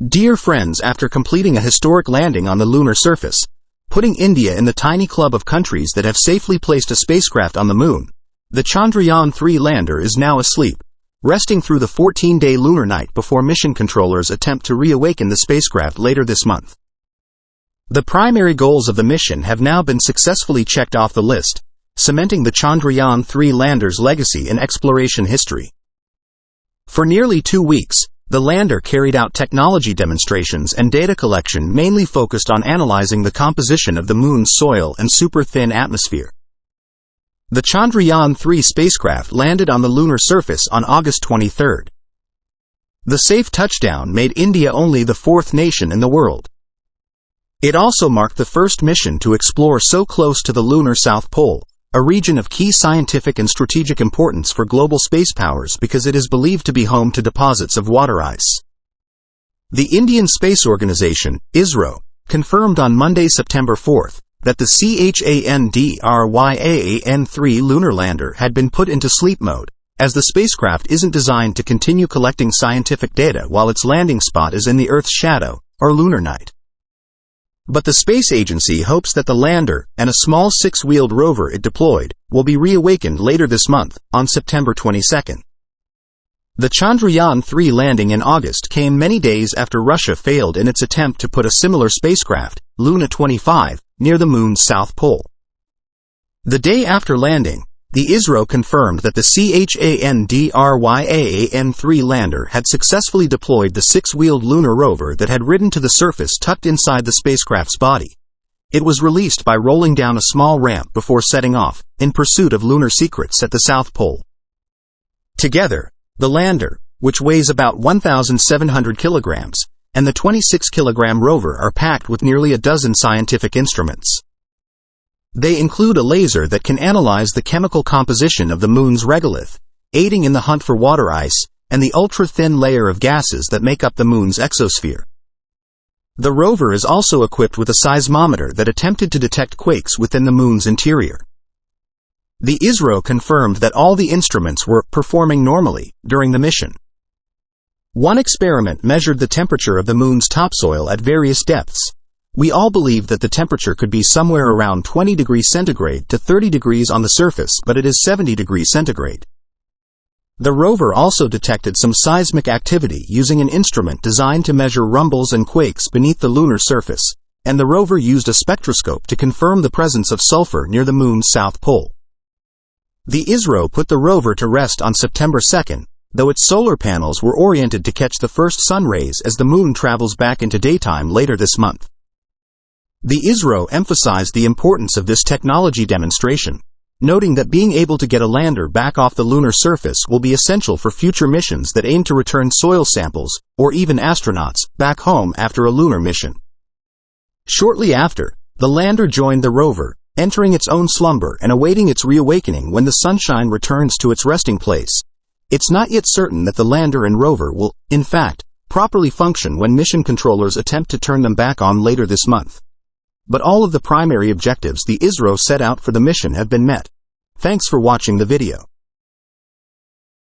Dear friends, after completing a historic landing on the lunar surface, putting India in the tiny club of countries that have safely placed a spacecraft on the moon, the Chandrayaan-3 lander is now asleep, resting through the 14-day lunar night before mission controllers attempt to reawaken the spacecraft later this month. The primary goals of the mission have now been successfully checked off the list, cementing the Chandrayaan-3 lander's legacy in exploration history. For nearly 2 weeks, the lander carried out technology demonstrations and data collection mainly focused on analyzing the composition of the moon's soil and super-thin atmosphere. The Chandrayaan-3 spacecraft landed on the lunar surface on August 23. The safe touchdown made India only the fourth nation in the world. It also marked the first mission to explore so close to the lunar South Pole, a region of key scientific and strategic importance for global space powers because it is believed to be home to deposits of water ice. The Indian Space Organization, ISRO, confirmed on Monday, September 4, that the Chandrayaan-3 lunar lander had been put into sleep mode, as the spacecraft isn't designed to continue collecting scientific data while its landing spot is in the Earth's shadow, or lunar night. But the space agency hopes that the lander, and a small 6-wheeled rover it deployed, will be reawakened later this month, on September 22. The Chandrayaan-3 landing in August came many days after Russia failed in its attempt to put a similar spacecraft, Luna 25, near the moon's south pole. The day after landing, the ISRO confirmed that the Chandrayaan-3 lander had successfully deployed the 6-wheeled lunar rover that had ridden to the surface tucked inside the spacecraft's body. It was released by rolling down a small ramp before setting off, in pursuit of lunar secrets at the South Pole. Together, the lander, which weighs about 1,700 kilograms, and the 26-kilogram rover are packed with nearly a dozen scientific instruments. They include a laser that can analyze the chemical composition of the moon's regolith, aiding in the hunt for water ice, and the ultra-thin layer of gases that make up the moon's exosphere. The rover is also equipped with a seismometer that attempted to detect quakes within the moon's interior. The ISRO confirmed that all the instruments were performing normally during the mission. One experiment measured the temperature of the moon's topsoil at various depths. We all believe that the temperature could be somewhere around 20 degrees centigrade to 30 degrees on the surface, but it is 70 degrees centigrade. The rover also detected some seismic activity using an instrument designed to measure rumbles and quakes beneath the lunar surface, and the rover used a spectroscope to confirm the presence of sulfur near the moon's south pole. The ISRO put the rover to rest on September 2, though its solar panels were oriented to catch the first sun rays as the moon travels back into daytime later this month. The ISRO emphasized the importance of this technology demonstration, noting that being able to get a lander back off the lunar surface will be essential for future missions that aim to return soil samples, or even astronauts, back home after a lunar mission. Shortly after, the lander joined the rover, entering its own slumber and awaiting its reawakening when the sunshine returns to its resting place. It's not yet certain that the lander and rover will, in fact, properly function when mission controllers attempt to turn them back on later this month. But all of the primary objectives the ISRO set out for the mission have been met. Thanks for watching the video.